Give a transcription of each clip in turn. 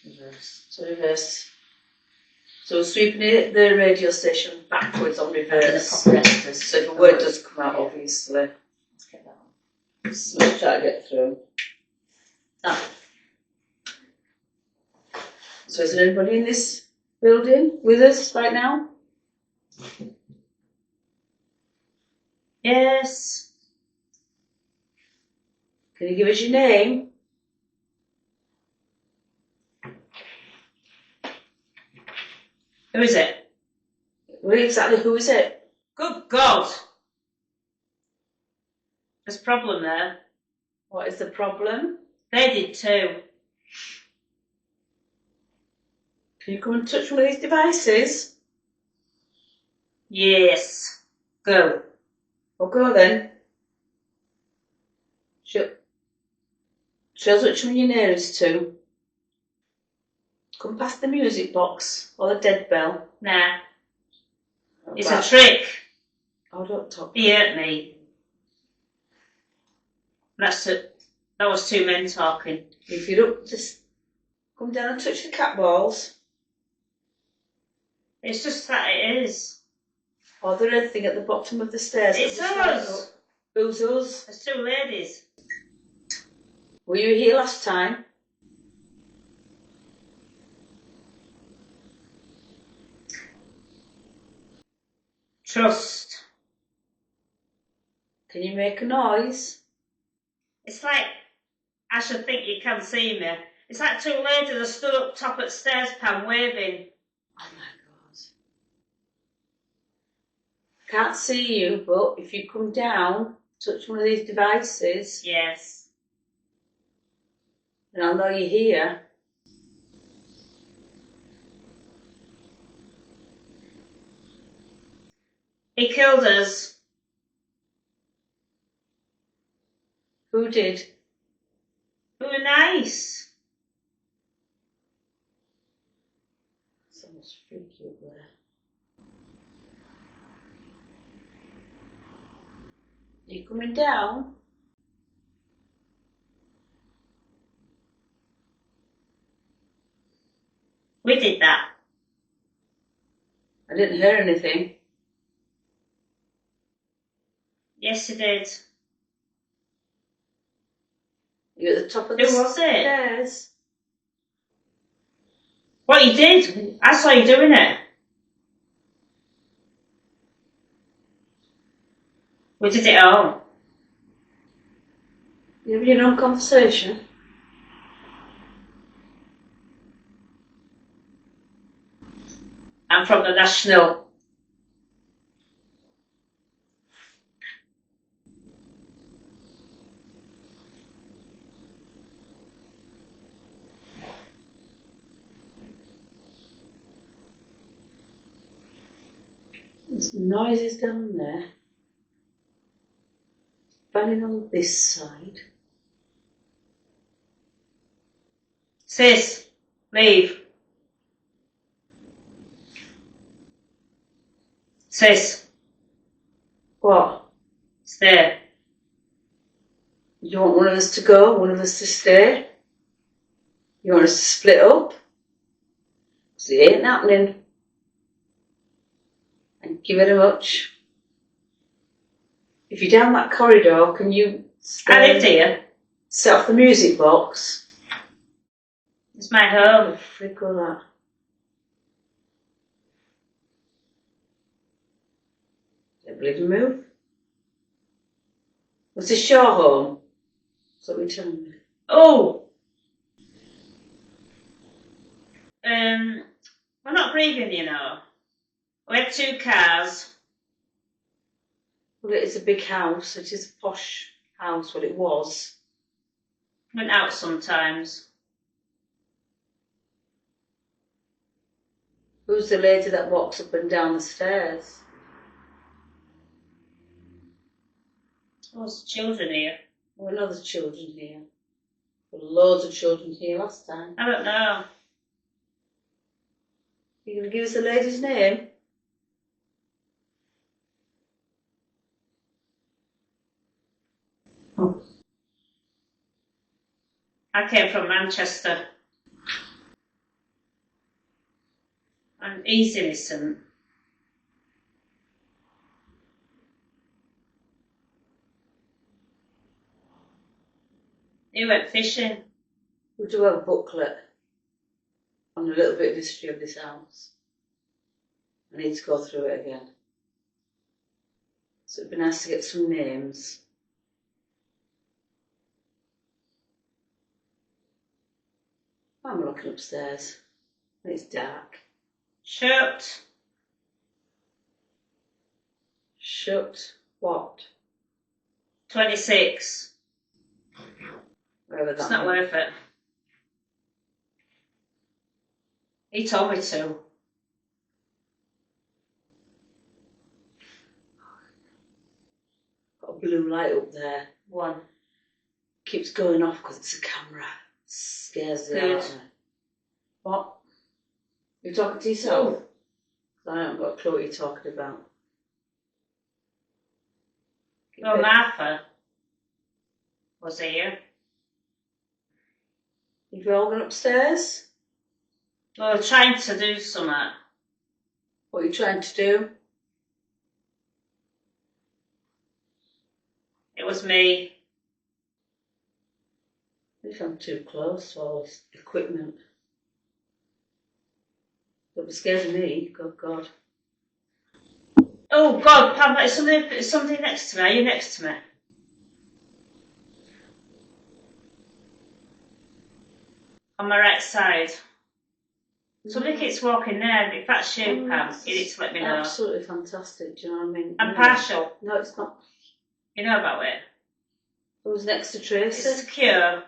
Reverse. So reverse. So sweeping the radio station backwards on reverse. So if a word does come out, obviously. Let's get that on. So let's try to get through. So is there anybody in this building with us right now? Yes. Can you give us your name? Who is it? Well, exactly who is it? Good God. There's a problem there. What is the problem? They did too. Can you come and touch one of these devices? Yes. Go. Well, go then. Show us which one you're nearest to. Come past the music box or the dead bell. Nah. It's a trick. Oh, don't talk. He hurt me. That was two men talking. If you don't, just come down and touch the cat balls. It's just that it is. Or the red thing at the bottom of the stairs. It's us. Who's us? There's two ladies. Were you here last time? Trust. Can you make a noise? It's like, I should think you can see me. It's like two ladies that stood up top at stairs pan waving. Oh my God. Can't see you, but if you come down, touch one of these devices, Yes. then I'll know you're here. He killed us. Who did? We were nice. Someone's freaky up there. You coming down? We did that. I didn't hear anything. Yes, he did. You're at the top of the Who was it? stairs. What you did? I saw you doing it. We did it all. You having your own conversation? I'm from the National. There's noises down there. Banging on this side. Sis, leave. Sis, What? stay. You want one of us to go, one of us to stay? You want us to split up? 'Cause it ain't happening. Thank you very much. If you're down that corridor, can you I lived here. set off the music box? It's my home. Frick all that. Don't believe in move. Was this your home? That's what we're telling me. Oh! We're not grieving, you know. We had 2 cars. Well, it is a big house. It is a posh house, what it was. Went out sometimes. Who's the lady that walks up and down the stairs? There's children here. Oh, I know there's children here. There were loads of children here last time. I don't know. You going to give us the lady's name? I came from Manchester. And he's innocent. He went fishing. We do have a booklet on a little bit of history of this house. I need to go through it again. So it'd be nice to get some names. I'm looking upstairs. It's dark. Shut. Shut. What? 26. Whatever that It's not means. worth it. He told me to. Got a blue light up there. One. Keeps going off because it's a camera. Scares the Good. out of me. What? You're talking to yourself? I haven't got a clue what you're talking about. Well, Martha was here. You've all gone upstairs? We were trying to do something. What are you trying to do? It was me. If I'm too close to all this equipment. Don't be scared of me. Good God. Oh God, Pam, is somebody next to me? Are you next to me? On my right side. Somebody keeps walking there. If that's you, Pam, you need to let me know. Absolutely fantastic. Do you know what I mean? I'm partial. No, it's not. You know about it. Who's next to It's Tracy? secure.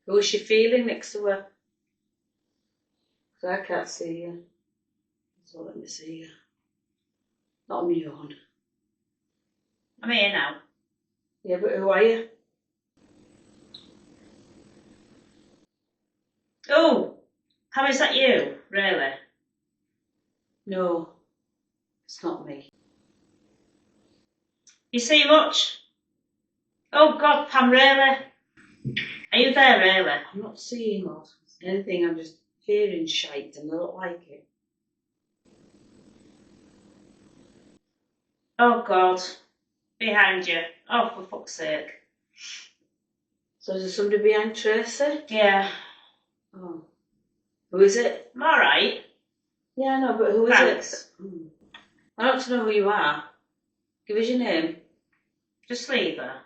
Who is she feeling next to her? 'Cause I can't see you. So let me see you. Not on my own. I'm here now. Yeah, but who are you? Oh, how is that you? Really? No, it's not me. You see much? Oh God, Pam, really? Are you there, really? I'm not seeing anything. I'm just hearing shite and I don't like it. Oh God, behind you. Oh, for fuck's sake. So is there somebody behind Tracy? Yeah. Oh. Who is it? I'm alright. Yeah, I know, but who is Thanks. it? I don't know who you are. Give us your name. Just leave her.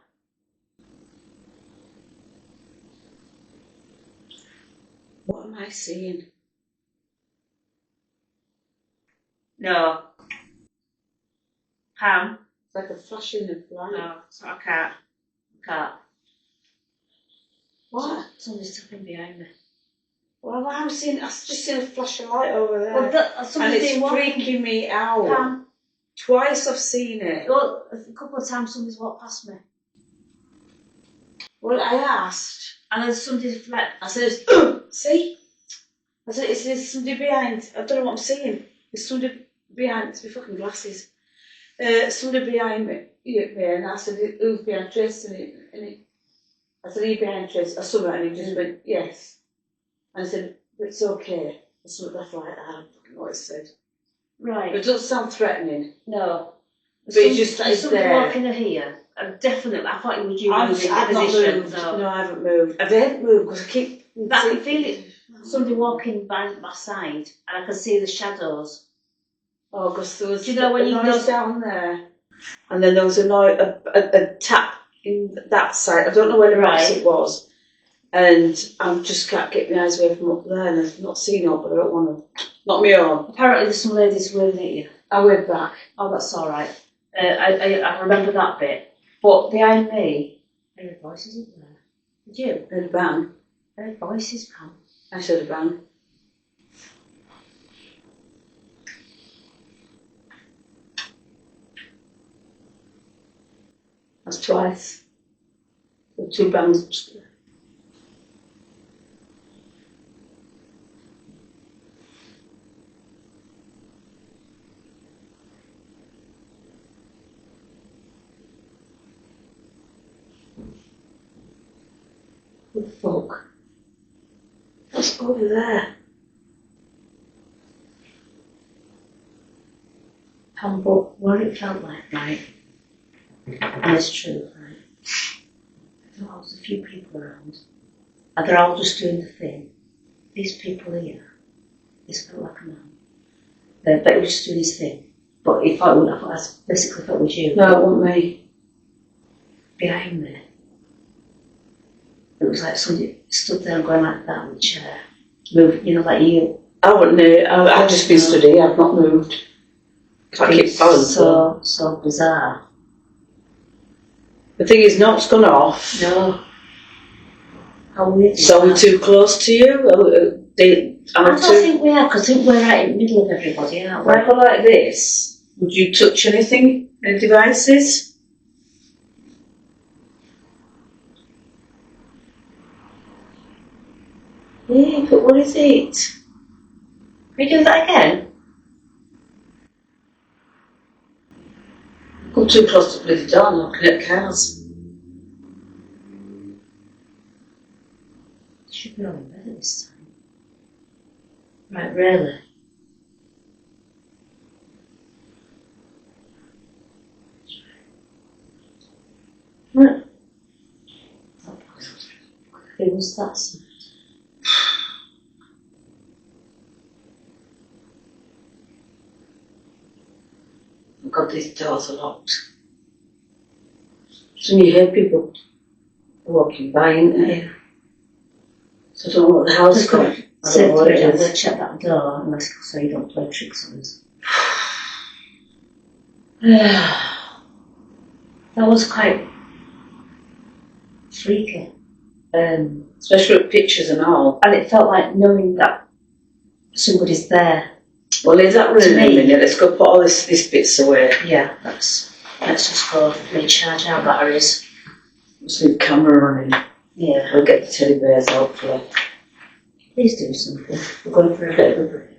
What am I seeing? No. Pam? It's like a flashing of light. No, I can't. I can't. What? Somebody's stepping behind me. Well, I'm seeing. I've just seen a flash of light over there. Well, and somebody's it's been walking. freaking me out. Pam? Twice I've seen it. Well, a couple of times somebody's walked past me. Well, I asked. And then somebody's fled. I said, see? I said, is there somebody behind? I don't know what I'm seeing. There's somebody behind. It's my fucking glasses. Somebody behind me. Yeah, and I said, who's behind Tracy? I said, are you behind Tracy? Or something. And he just went, yes. And I said, it's okay. Or something like that. I don't fucking know what it said. Right. It doesn't sound threatening. No. But it's just that it's somebody there. walking here. Definitely. I thought it was you I've moving not position. moved. So. No, I haven't moved. I didn't move because I keep... I can feel it. Somebody walking by my side, and I can see the shadows. Oh, because there was Do you know when a you noise go down there, and then there was a tap in that side. I don't know where it was, and I just can't get my eyes away from up there, and I've not seen it, but I don't want to. Not me own. Apparently, there's some ladies waving at you. I went back. Oh, that's all right. I remember that bit. But behind me, I heard voices in there. Did you? I heard a bang. I heard voices, Pam. I heard a bang. That's twice. The two bangs. What the fuck? What's over there? But what it felt like, right, and it's true, right, there was a few people around, and they're all just doing the thing. These people here, this felt like a man. But he was just doing his thing. But I basically thought it was you. No, it wasn't me. Behind me, it was like somebody stood there and going like that on the chair. Move, like you. I wouldn't know. I've just been stood here, I've not moved. I keep balance. So bizarre. The thing is, not gone off. No. How weird. So we're too close to you? I don't think we are, because I think we're right in the middle of everybody, aren't we? If I go like this, would you touch anything? Any devices? Yeah, but what is it? Can you do that again? Come too close to the bloody door, looking at cars. Should be all in bed at this time. Right, really? Right. Who was that sound? Oh God, these doors are locked. So you hear people walking by, ain't there? Yeah. So I don't know what the hell's Just going on. I don't know what it I'm is. going to check that door unless so you don't play tricks on us. That was quite freaky. Especially with pictures and all. And it felt like knowing that somebody's there. Well, leave that room To in a me. minute. Let's go put all this bits away. Yeah, let's just go recharge our batteries. Let's leave the camera running. Yeah. We'll get the teddy bears, hopefully. Please do something. We're going for a bit of a break.